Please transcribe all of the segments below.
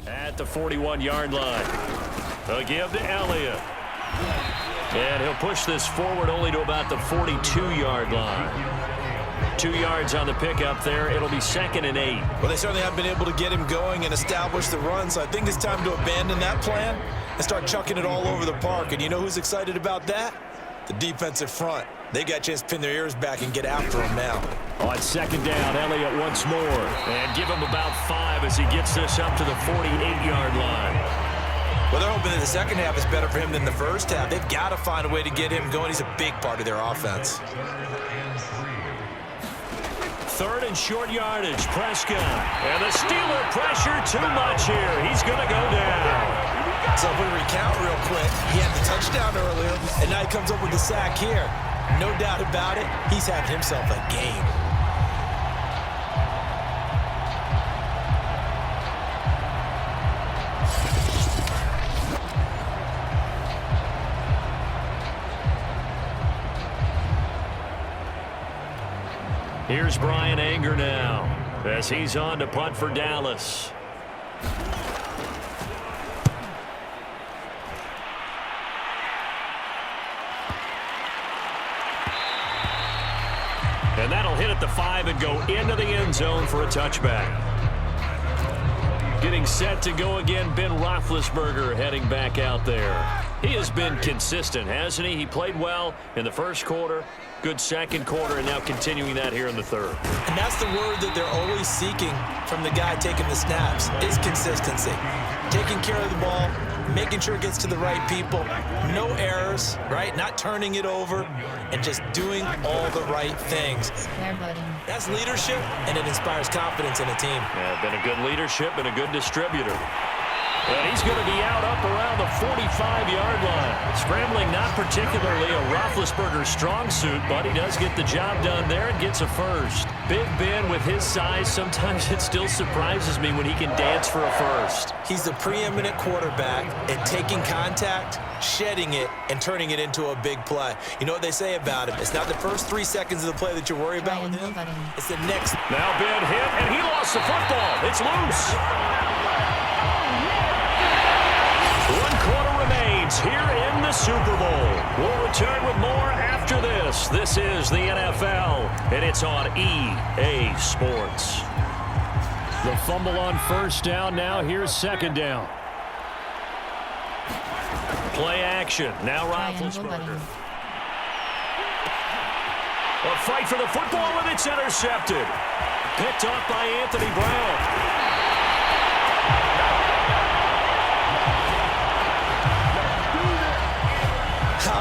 At the 41-yard line. They'll give to Elliott. And he'll push this forward only to about the 42-yard line. 2 yards on the pickup there. It'll be 2nd and 8. Well, they certainly have been able to get him going and establish the run, so I think it's time to abandon that plan and start chucking it all over the park. And you know who's excited about that? The defensive front. They got a chance to pin their ears back and get after him now. On 2nd down, Elliott once more. And give him about 5 as he gets this up to the 48-yard line. Well, they're hoping that the second half is better for him than the first half. They've got to find a way to get him going. He's a big part of their offense. 3rd and short yardage, Prescott. And the Steeler pressure too much here. He's going to go down. So if we recount real quick, he had the touchdown earlier, and now he comes up with the sack here. No doubt about it, he's having himself a game. Here's Brian Anger now as he's on to punt for Dallas. And that'll hit at the 5 and go into the end zone for a touchback. Getting set to go again, Ben Roethlisberger heading back out there. He has been consistent, hasn't he? He played well in the first quarter, good second quarter, and now continuing that here in the third. And that's the word that they're always seeking from the guy taking the snaps, is consistency. Taking care of the ball, making sure it gets to the right people, no errors, right? Not turning it over, and just doing all the right things. That's leadership, and it inspires confidence in a team. Yeah, been a good leadership and a good distributor. And he's going to be out up around the 45-yard line. Scrambling not particularly a Roethlisberger strong suit, but he does get the job done there and gets a first. Big Ben with his size, sometimes it still surprises me when he can dance for a first. He's the preeminent quarterback at taking contact, shedding it, and turning it into a big play. You know what they say about him? It's not the first 3 seconds of the play that you worry about with him. It's the next. Now Ben hit, and he lost the football. It's loose. 1 quarter remains here in the Super Bowl. We'll return with more after this. This is the NFL, and it's on EA Sports. The fumble on first down. Now here's 2nd down. Play action. Now Roethlisberger. A fight for the football, and it's intercepted. Picked off by Anthony Brown.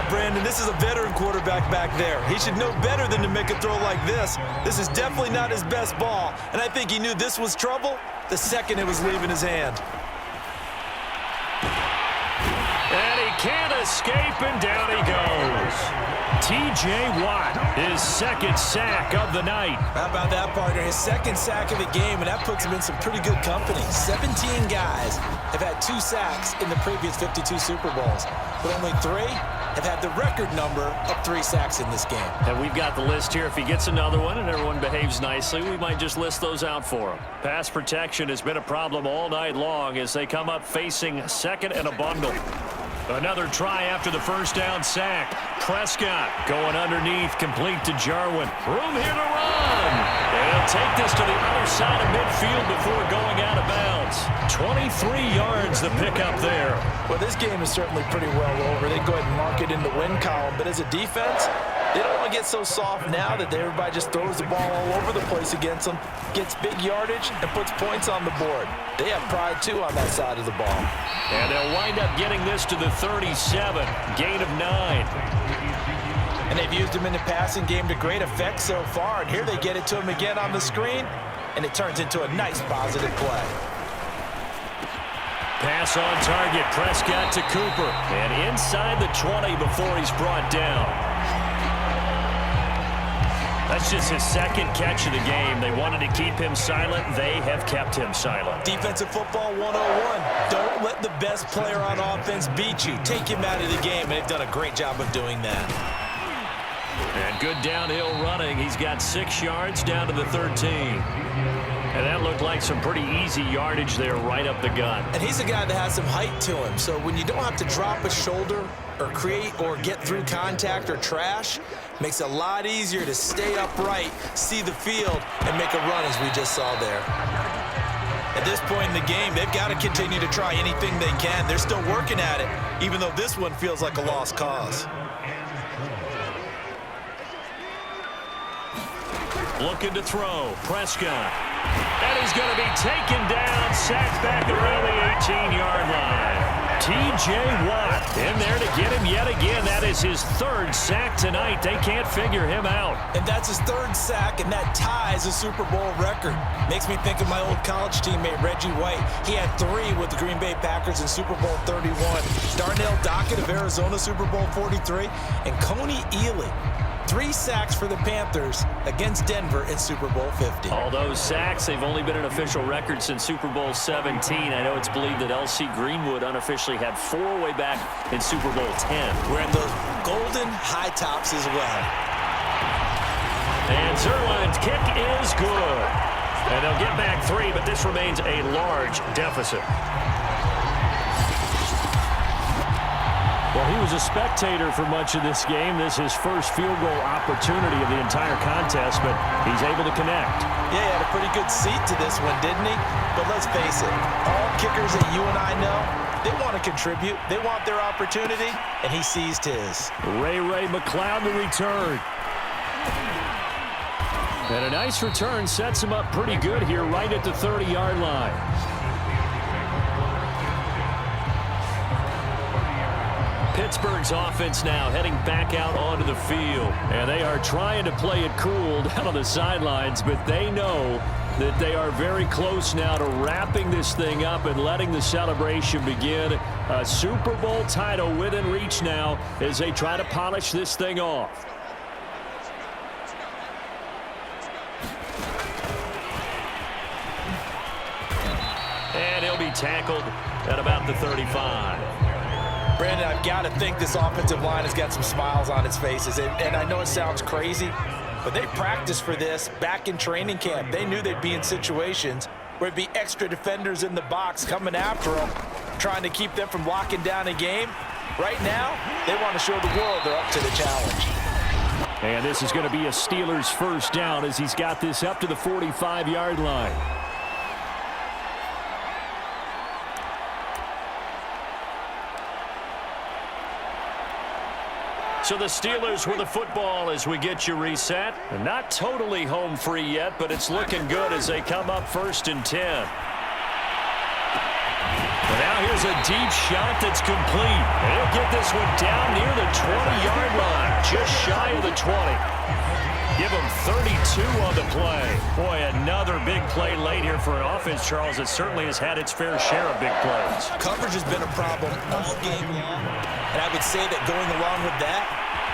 Brandon, this is a veteran quarterback back there. He should know better than to make a throw like this. This is definitely not his best ball, and I think he knew this was trouble the second it was leaving his hand. And he can't escape, and down he goes. T.J. Watt, his 2nd sack of the night. How about that, partner? His 2nd sack of the game, and that puts him in some pretty good company. 17 guys have had 2 sacks in the previous 52 Super Bowls, but only 3 have had the record number of 3 sacks in this game. And we've got the list here. If he gets another one and everyone behaves nicely, we might just list those out for him. Pass protection has been a problem all night long as they come up facing 2nd and a bundle. Another try after the first down sack. Prescott going underneath, complete to Jarwin. Room here to run. And he'll take this to the other side of midfield before going out of bounds. 23 yards the pickup there. Well, this game is certainly pretty well over. They go ahead and mark it in the win column. But as a defense, they don't want to get so soft now that everybody just throws the ball all over the place against them, gets big yardage, and puts points on the board. They have pride, too, on that side of the ball. And they'll wind up getting this to the 37, gain of 9. And they've used him in the passing game to great effect so far. And here they get it to him again on the screen, and it turns into a nice positive play. Pass on target, Prescott to Cooper. And inside the 20 before he's brought down. That's just his 2nd catch of the game. They wanted to keep him silent. They have kept him silent. Defensive football 101. Don't let the best player on offense beat you. Take him out of the game, and they've done a great job of doing that. And good downhill running. He's got 6 yards down to the 13. And that looked like some pretty easy yardage there right up the gut. And he's a guy that has some height to him. So when you don't have to drop a shoulder or create or get through contact or trash, makes it a lot easier to stay upright, see the field, and make a run as we just saw there. At this point in the game, they've got to continue to try anything they can. They're still working at it, even though this one feels like a lost cause. Looking to throw. Prescott. And he's going to be taken down, sacked back around the 18-yard line. T.J. Watt in there to get him yet again. That is his third sack tonight. They can't figure him out. And that's his third sack, and that ties a Super Bowl record. Makes me think of my old college teammate, Reggie White. He had 3 with the Green Bay Packers in Super Bowl 31. Darnell Dockett of Arizona, Super Bowl 43. And Coney Ealy. 3 sacks for the Panthers against Denver in Super Bowl 50. All those sacks, they've only been an official record since Super Bowl 17. I know it's believed that L.C. Greenwood unofficially had 4 way back in Super Bowl 10. Wearing those golden high tops as well. And Zerline's kick is good. And they'll get back 3, but this remains a large deficit. Well, he was a spectator for much of this game. This is his first field goal opportunity of the entire contest, but he's able to connect. Yeah, he had a pretty good seat to this one, didn't he? But let's face it, all kickers that you and I know, they want to contribute. They want their opportunity, and he seized his. Ray McLeod to return. And a nice return sets him up pretty good here right at the 30-yard line. Pittsburgh's offense now heading back out onto the field. And they are trying to play it cool down on the sidelines, but they know that they are very close now to wrapping this thing up and letting the celebration begin. A Super Bowl title within reach now as they try to polish this thing off. And he'll be tackled at about the 35. Brandon, I've got to think this offensive line has got some smiles on its faces. And I know it sounds crazy, but they practiced for this back in training camp. They knew they'd be in situations where it'd be extra defenders in the box coming after them, trying to keep them from locking down a game. Right now, they want to show the world they're up to the challenge. And this is going to be a Steelers first down as he's got this up to the 45-yard line. So the Steelers with the football as we get you reset. Not totally home free yet, but it's looking good as they come up 1st and 10. And now here's a deep shot that's complete. And he'll get this one down near the 20-yard line, just shy of the 20. Give him 32 on the play. Boy, another big play late here for an offense, Charles, that certainly has had its fair share of big plays. Coverage has been a problem all game long. And I would say that going along with that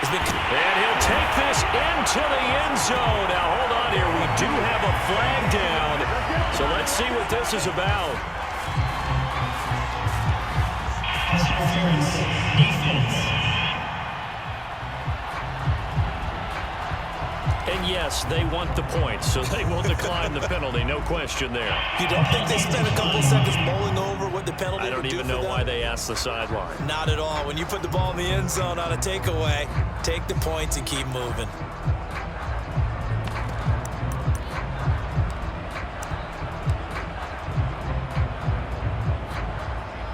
has been... And he'll take this into the end zone. Now, hold on here. We do have a flag down. So let's see what this is about. And yes, they want the points, so they will decline the penalty. No question there. You don't think they spent a couple seconds mulling over what the penalty would do? I don't even know why they asked the sideline. Not at all. When you put the ball in the end zone on a takeaway, take the points and keep moving.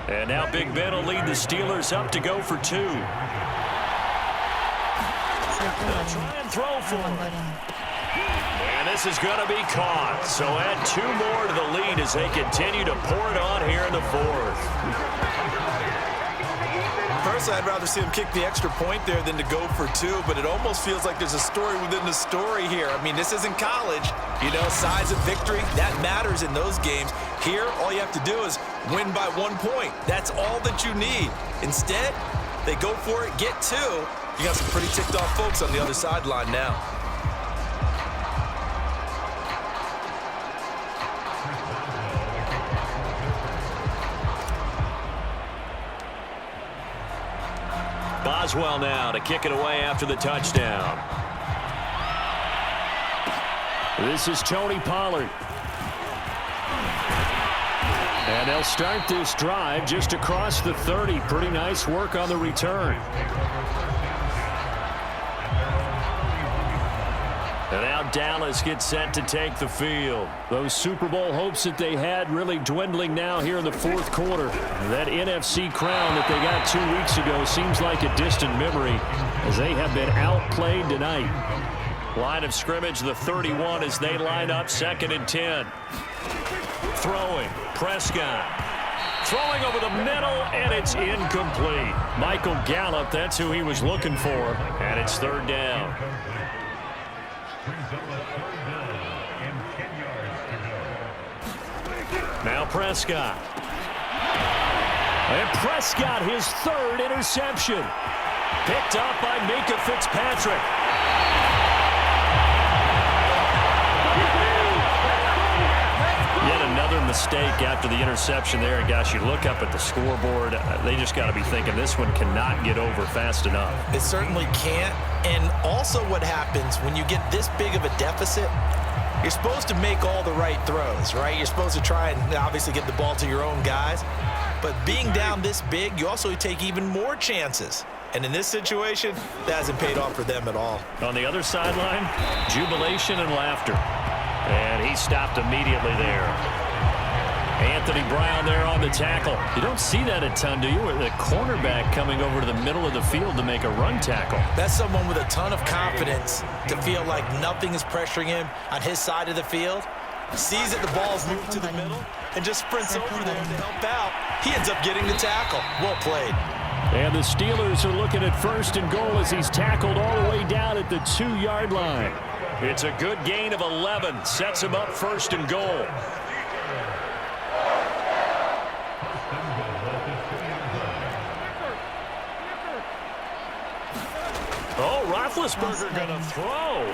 And now Big Ben will lead the Steelers up to go for 2. They'll try and throw for it. And this is going to be caught. So add 2 more to the lead as they continue to pour it on here in the 4th. Personally, I'd rather see him kick the extra point there than to go for 2, but it almost feels like there's a story within the story here. I mean, this isn't college. You know, size of victory, that matters in those games. Here, all you have to do is win by 1 point. That's all that you need. Instead, they go for it, get 2. You got some pretty ticked off folks on the other sideline now. Boswell now to kick it away after the touchdown. This is Tony Pollard. And they'll start this drive just across the 30. Pretty nice work on the return. And now Dallas gets set to take the field. Those Super Bowl hopes that they had really dwindling now here in the fourth quarter. That NFC crown that they got 2 weeks ago seems like a distant memory as they have been outplayed tonight. Line of scrimmage, the 31 as they line up 2nd and 10. Throwing, Prescott. Throwing over the middle, and it's incomplete. Michael Gallup, that's who he was looking for, and it's 3rd down. Now Prescott. And Prescott, his 3rd interception. Picked up by Minkah Fitzpatrick. Yet another mistake after the interception there. And gosh, you look up at the scoreboard, they just got to be thinking this one cannot get over fast enough. It certainly can't. And also what happens when you get this big of a deficit, you're supposed to make all the right throws, right? You're supposed to try and obviously get the ball to your own guys. But being down this big, you also take even more chances. And in this situation, that hasn't paid off for them at all. On the other sideline, jubilation and laughter. And he stopped immediately there. Anthony Brown there on the tackle. You don't see that a ton, do you? With a cornerback coming over to the middle of the field to make a run tackle. That's someone with a ton of confidence to feel like nothing is pressuring him on his side of the field. Sees that the ball's moved to the middle and just sprints over there to help out. He ends up getting the tackle. Well played. And the Steelers are looking at 1st and goal as he's tackled all the way down at the 2-yard line. It's a good gain of 11. Sets him up 1st and goal. Oh, Roethlisberger going to throw.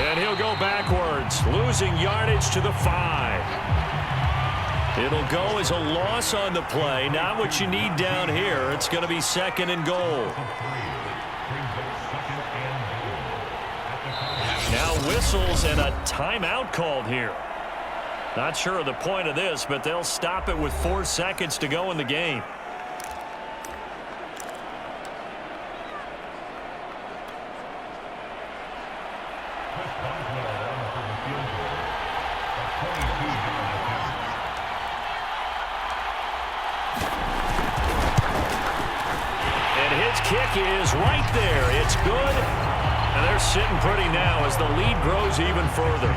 And he'll go backwards, losing yardage to the 5. It'll go as a loss on the play. Not what you need down here. It's going to be 2nd and goal. Now whistles and a timeout called here. Not sure of the point of this, but they'll stop it with 4 seconds to go in the game. Kick is right there. It's good. And they're sitting pretty now as the lead grows even further.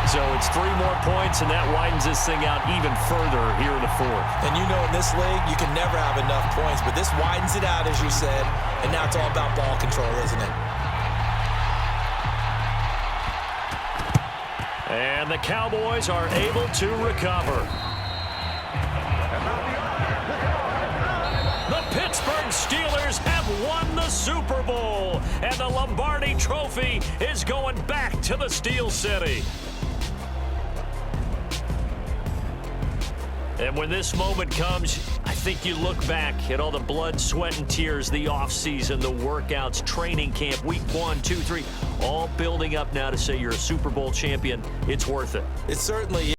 So it's 3 more points, and that widens this thing out even further here in the 4th. And you know in this league, you can never have enough points, but this widens it out, as you said, and now it's all about ball control, isn't it? And the Cowboys are able to recover. The Pittsburgh Steelers have won the Super Bowl, and the Lombardi Trophy is going back to the Steel City. And when this moment comes, I think you look back at all the blood, sweat, and tears, the offseason, the workouts, training camp, week 1, 2, 3, all building up now to say you're a Super Bowl champion. It's worth it. It certainly is.